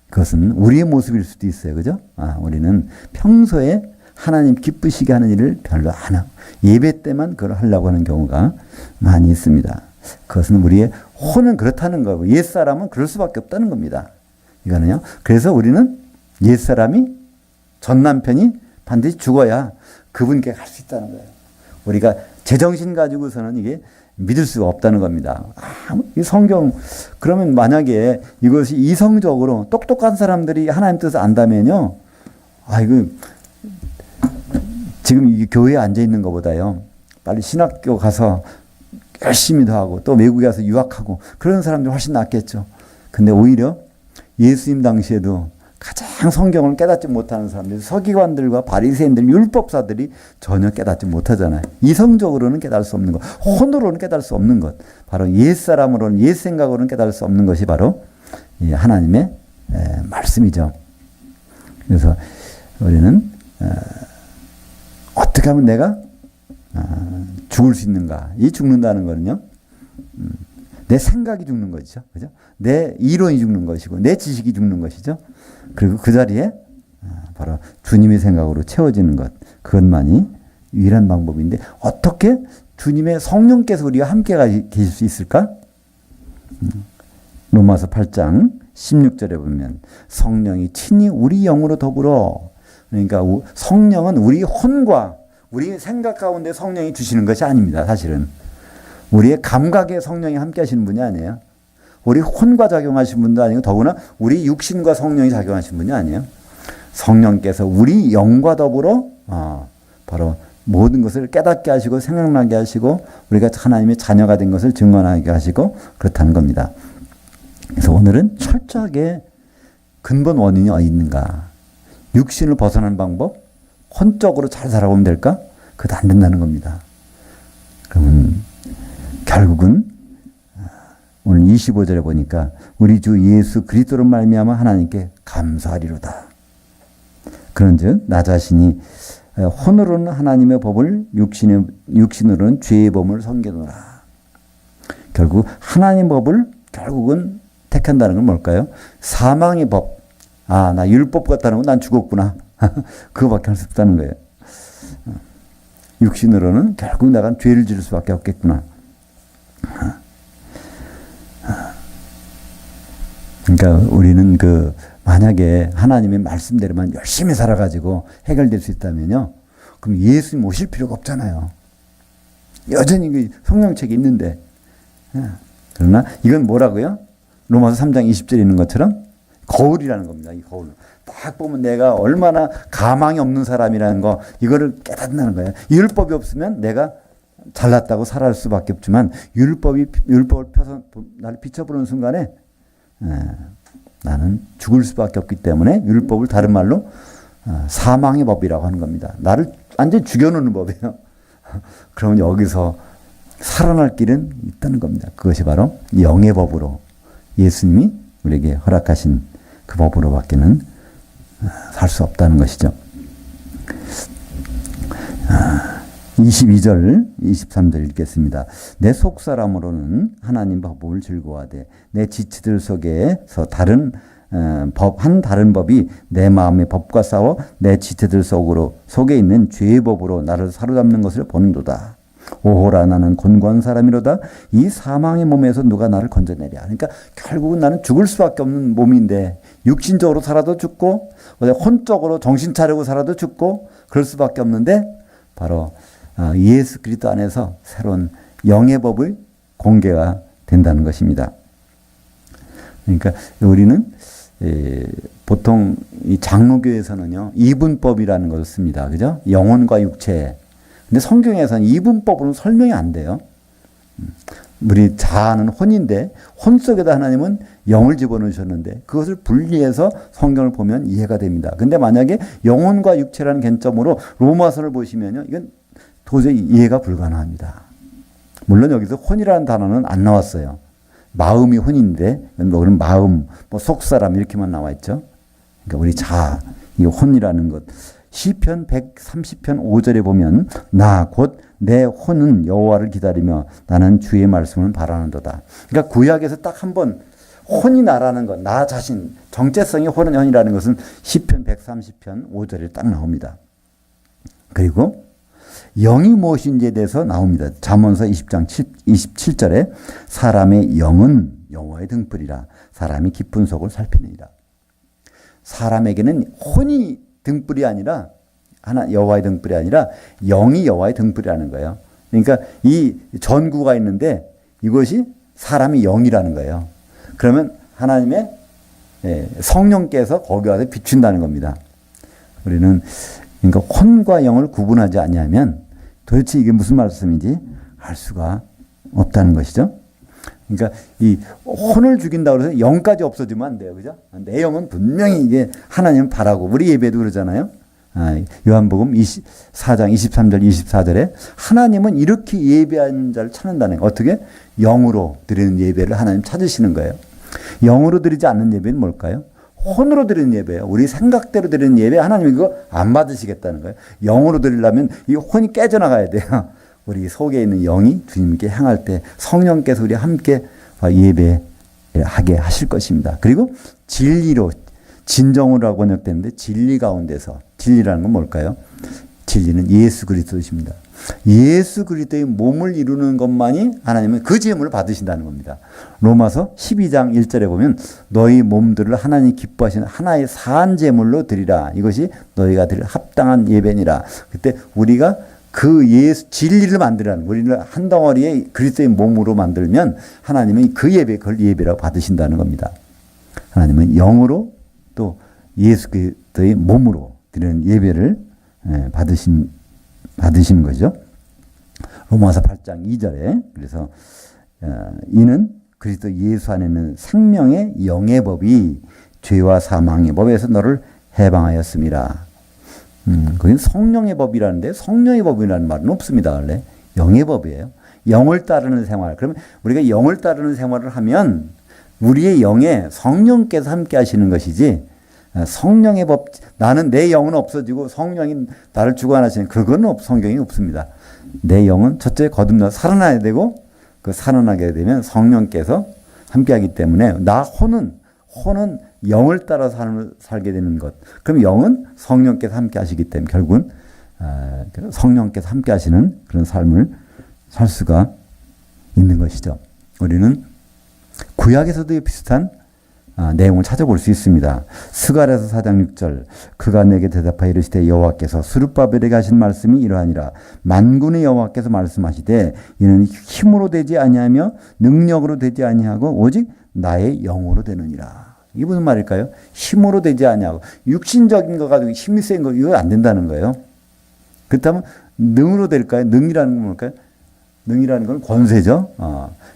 A: 그것은 우리의 모습일 수도 있어요. 그죠? 우리는 평소에 하나님 기쁘시게 하는 일을 별로 안 하고 예배 때만 그걸 하려고 하는 경우가 많이 있습니다. 그것은 우리의 혼은 그렇다는 거고 옛사람은 그럴 수밖에 없다는 겁니다. 이거는요. 그래서 우리는 옛사람이 전 남편이 반드시 죽어야 그분께 갈 수 있다는 거예요. 우리가 제정신 가지고서는 이게 믿을 수가 없다는 겁니다. 이 성경 그러면 만약에 이것이 이성적으로 똑똑한 사람들이 하나님 뜻을 안다면요. 이거 지금 이 교회에 앉아 있는 것보다요. 빨리 신학교 가서 열심히 더 하고 또 외국에 가서 유학하고 그런 사람들 훨씬 낫겠죠. 근데 오히려 예수님 당시에도 가장 성경을 깨닫지 못하는 사람들, 서기관들과 바리새인들, 율법사들이 전혀 깨닫지 못하잖아요. 이성적으로는 깨달을 수 없는 것, 혼으로는 깨달을 수 없는 것, 바로 옛사람으로는, 옛생각으로는 깨달을 수 없는 것이 바로 하나님의 말씀이죠. 그래서 우리는 어떻게 하면 내가 죽을 수 있는가? 이 죽는다는 거는요. 내 생각이 죽는 것이죠. 그죠? 내 이론이 죽는 것이고 내 지식이 죽는 것이죠. 그리고 그 자리에 바로 주님의 생각으로 채워지는 것. 그것만이 유일한 방법인데 어떻게 주님의 성령께서 우리와 함께 계실 수 있을까? 로마서 8장 16절에 보면 성령이 친히 우리 영으로 더불어 그러니까 성령은 우리 혼과 우리 생각 가운데 성령이 주시는 것이 아닙니다. 사실은. 우리의 감각에 성령이 함께 하시는 분이 아니에요. 우리 혼과 작용하신 분도 아니고 더구나 우리 육신과 성령이 작용하신 분이 아니에요. 성령께서 우리 영과 더불어 바로 모든 것을 깨닫게 하시고 생각나게 하시고 우리가 하나님의 자녀가 된 것을 증언하게 하시고 그렇다는 겁니다. 그래서 오늘은 철저하게 근본 원인이 어디 있는가. 육신을 벗어난 방법, 혼적으로 잘 살아오면 될까? 그것도 안 된다는 겁니다. 그러면 결국은 오늘 25절에 보니까 우리 주 예수 그리스도로 말미암아 하나님께 감사하리로다. 그런즉 나 자신이 혼으로는 하나님의 법을 육신으로는 죄의 법을 섬기노라. 결국 하나님의 법을 결국은 택한다는 건 뭘까요? 사망의 법. 나 율법 같다는 건 난 죽었구나. 그거밖에 할 수 없다는 거예요. 육신으로는 결국 내가 죄를 지을 수밖에 없겠구나. 그러니까 우리는 만약에 하나님의 말씀대로만 열심히 살아가지고 해결될 수 있다면요. 그럼 예수님 오실 필요가 없잖아요. 여전히 성령책이 있는데. 그러나 이건 뭐라고요? 로마서 3장 20절에 있는 것처럼 거울이라는 겁니다. 이 거울. 딱 보면 내가 얼마나 가망이 없는 사람이라는 거 이거를 깨닫는 거예요. 율법이 없으면 내가 잘났다고 살아갈 수밖에 없지만 율법을 펴서 나를 비춰보는 순간에 나는 죽을 수밖에 없기 때문에 율법을 다른 말로 사망의 법이라고 하는 겁니다. 나를 완전히 죽여놓는 법이에요. 그러면 여기서 살아날 길은 있다는 겁니다. 그것이 바로 영의 법으로 예수님이 우리에게 허락하신 그 법으로 밖에는 살 수 없다는 것이죠. 22절, 23절 읽겠습니다. 내 속사람으로는 하나님 법을 즐거워하되 내 지체들 속에서 다른 법이 내 마음의 법과 싸워 내 지체들 속에 있는 죄의 법으로 나를 사로잡는 것을 보는도다. 오호라 나는 곤고한 사람이로다. 이 사망의 몸에서 누가 나를 건져내랴. 그러니까 결국은 나는 죽을 수밖에 없는 몸인데 육신적으로 살아도 죽고 혼적으로 정신 차리고 살아도 죽고 그럴 수밖에 없는데 바로 예수 그리스도 안에서 새로운 영의 법을 공개가 된다는 것입니다. 그러니까 우리는 보통 이 장로교에서는요 이분법이라는 것을 씁니다. 그죠? 영혼과 육체. 근데 성경에서는 이분법으로는 설명이 안 돼요. 우리 자아는 혼인데 혼 속에다 하나님은 영을 집어넣으셨는데 그것을 분리해서 성경을 보면 이해가 됩니다. 근데 만약에 영혼과 육체라는 관점으로 로마서를 보시면요 이건 도저히 이해가 불가능합니다. 물론 여기서 혼이라는 단어는 안 나왔어요. 마음이 혼인데 그런 마음, 속사람 이렇게만 나와 있죠. 그러니까 우리 자아, 이 혼이라는 것. 시편 130편 5절에 보면 나 곧 내 혼은 여호와를 기다리며 나는 주의 말씀을 바라는도다. 그러니까 구약에서 딱 한 번 혼이 나라는 것, 나 자신, 정체성이 혼이라는 것은 시편 130편 5절에 딱 나옵니다. 그리고 영이 무엇인지에 대해서 나옵니다. 잠언서 20장 27절에 사람의 영은 여호와의 등불이라 사람이 깊은 속을 살피느니라. 사람에게는 혼이 등불이 아니라 여호와의 등불이 아니라 영이 여호와의 등불이라는 거예요. 그러니까 이 전구가 있는데 이것이 사람의 영이라는 거예요. 그러면 하나님의 성령께서 거기 와서 비춘다는 겁니다. 우리는 그러니까 혼과 영을 구분하지 않냐면 도대체 이게 무슨 말씀인지 알 수가 없다는 것이죠. 그러니까 이 혼을 죽인다고 해서 영까지 없어지면 안 돼요. 그죠? 내 영은 분명히 이게 하나님 바라고 우리 예배도 그러잖아요. 요한복음 4장 23절 24절에 하나님은 이렇게 예배하는 자를 찾는다는 거예요. 어떻게? 영으로 드리는 예배를 하나님 찾으시는 거예요. 영으로 드리지 않는 예배는 뭘까요? 혼으로 드리는 예배예요. 우리 생각대로 드리는 예배 하나님이 그거 안 받으시겠다는 거예요. 영으로 드리려면 이 혼이 깨져나가야 돼요. 우리 속에 있는 영이 주님께 향할 때 성령께서 우리 함께 예배하게 하실 것입니다. 그리고 진리로 진정으로 번역되는데 진리 가운데서 진리라는 건 뭘까요? 진리는 예수 그리스도이십니다. 예수 그리스도의 몸을 이루는 것만이 하나님은 그 제물을 받으신다는 겁니다. 로마서 12장 1절에 보면 너희 몸들을 하나님 기뻐하시는 하나의 사한 제물로 드리라. 이것이 너희가 드릴 합당한 예배니라. 그때 우리가 그 예수 진리를 만들라는 우리를 한 덩어리의 그리스도의 몸으로 만들면 하나님은 그 예배 그걸 예배라고 받으신다는 겁니다. 하나님은 영으로 또 예수 그리스도의 몸으로 드리는 예배를 받으시는 거죠. 로마서 8장 2절에 그래서 이는 그리스도 예수 안에는 생명의 영의 법이 죄와 사망의 법에서 너를 해방하였습니다. 그게 성령의 법이라는데 성령의 법이라는 말은 없습니다. 원래 영의 법이에요. 영을 따르는 생활. 그러면 우리가 영을 따르는 생활을 하면 우리의 영에 성령께서 함께 하시는 것이지 성령의 법, 나는 내 영은 없어지고 성령이 나를 주관하시는 그건 성경이 없습니다. 내 영은 첫째 거듭나 살아나야 되고 그 살아나게 되면 성령께서 함께하기 때문에 나 혼은 영을 따라 살게 되는 것. 그럼 영은 성령께서 함께하시기 때문에 결국은 성령께서 함께하시는 그런 삶을 살 수가 있는 것이죠. 우리는 구약에서도 비슷한 내용을 찾아볼 수 있습니다. 스가랴서 4장 6절 그가 내게 대답하여 이르시되 여호와께서 스룹바벨에게 하신 말씀이 이러하니라. 만군의 여호와께서 말씀하시되 이는 힘으로 되지 아니하며 능력으로 되지 아니하고 오직 나의 영으로 되느니라. 이게 무슨 말일까요? 힘으로 되지 아니하고 육신적인 거 가지고 힘이 센 거 이거 안 된다는 거예요. 그렇다면 능으로 될까요? 능이라는 건 뭘까요? 능이라는 건 권세죠.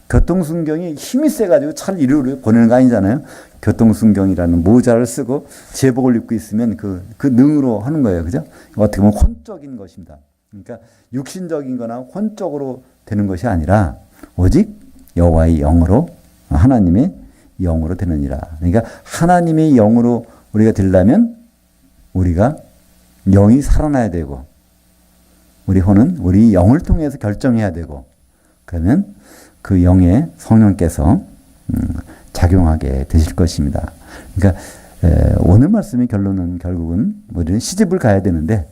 A: 교통순경이 힘이 세가지고 차를 이리로 보내는 거 아니잖아요. 교통순경이라는 모자를 쓰고 제복을 입고 있으면 그 능으로 하는 거예요. 그죠? 어떻게 보면 혼적인 것입니다. 그러니까 육신적인 거나 혼적으로 되는 것이 아니라 오직 여호와의 영으로 하나님의 영으로 되느니라. 그러니까 하나님의 영으로 우리가 되려면 우리가 영이 살아나야 되고 우리 혼은 우리 영을 통해서 결정해야 되고 그러면 그 영에 성령께서 작용하게 되실 것입니다. 그러니까 오늘 말씀의 결론은 결국은 우리는 시집을 가야 되는데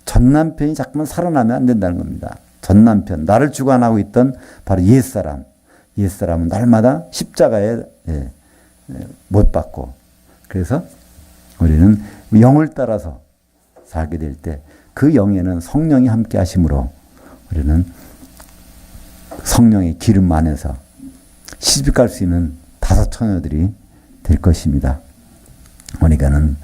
A: 전 남편이 자꾸만 살아나면 안 된다는 겁니다. 전 남편, 나를 주관하고 있던 바로 옛사람은 날마다 십자가에 못 박고 그래서 우리는 영을 따라서 살게 될 때 그 영에는 성령이 함께 하심으로 우리는 성령의 기름 안에서 시집갈 수 있는 다섯 처녀들이 될 것입니다. 우리가는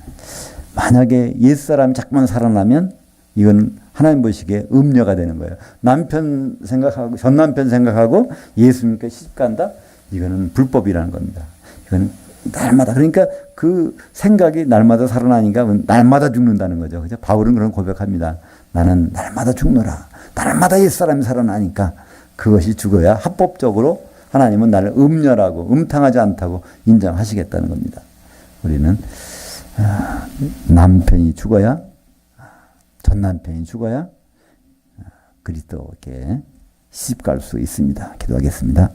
A: 만약에 옛사람이 자꾸만 살아나면 이건 하나님 보시기에 음녀가 되는 거예요. 남편 생각하고 전 남편 생각하고 예수님께 시집간다? 이거는 불법이라는 겁니다. 이거는 날마다 그러니까 그 생각이 날마다 살아나니까 날마다 죽는다는 거죠. 그죠? 바울은 그런 고백합니다. 나는 날마다 죽노라. 날마다 옛사람이 살아나니까 그것이 죽어야 합법적으로 하나님은 나를 음녀라고 음탕하지 않다고 인정하시겠다는 겁니다. 우리는 남편이 죽어야 전 남편이 죽어야 그리스도께 시집갈 수 있습니다. 기도하겠습니다.